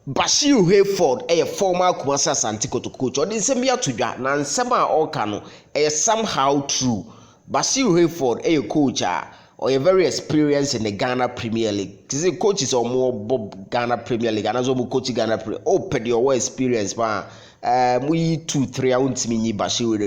Bashiru Hayford a former Kumasi Asante Kotoko coach or the nsɛm to dwa na nsɛm a ɔka no somehow true. Bashiru Hayford a coach or a very experienced in the Ghana Premier League. This is coaches or more Bob Ghana Premier League and also coach Ghana Premier. Oh, pedi your experience ba. We 2-3 I won't mean Bashiru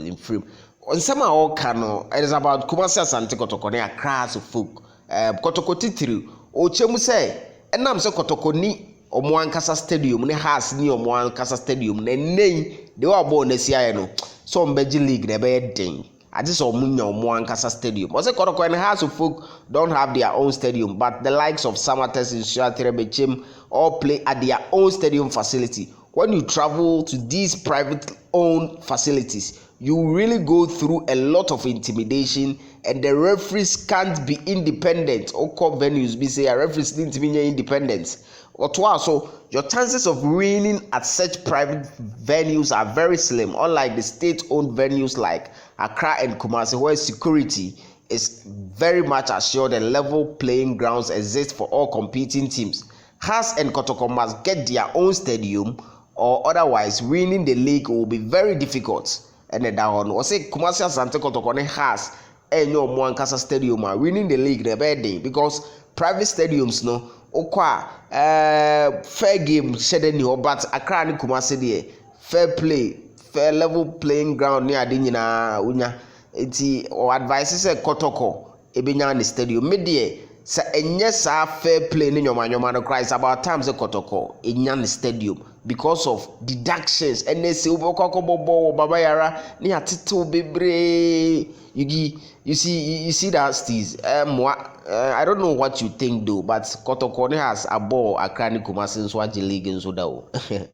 in frame. On some our cano, it is about Kumasi Asante Kotoko ne class of folk. Kotoko titiri. O chemu say, and I'm so Kotoko ni omo ankasa stadium ne Hearts ni omo ankasa stadium na nei de wa ball na sia no so mbegi league na be den ade so omo nya omo ankasa stadium o say Kotoko and Hearts folk don't have their own stadium, but the likes of Samates in Shuaterebechim all play at their own stadium facility. When you travel to these private owned facilities, you really go through a lot of intimidation, and the referees can't be independent. Oko venues be say a referees need to be independent. So your chances of winning at such private venues are very slim, unlike the state-owned venues like Accra and Kumasi, where security is very much assured and level playing grounds exist for all competing teams. Hearts and Kotoko must get their own stadium, or otherwise winning the league will be very difficult. And then down was say Kumasi Asante Kotoko and Hearts and no more Ankasa Stadium are winning the league the bad day because private stadiums no okwa fair game shede ni but Accra and Kumasi there fair play fair level playing ground near ade nyina unya enti or advice say Kotoko ebenya the stadium me there sa enye sa fair play ni nyoma no cry about time say Kotoko enya the stadium because of deductions and they say bobo baba yara ni atete bebre you see that steez I don't know what you think though, but Kotoko has a ball Accra ni Kumasi so league so that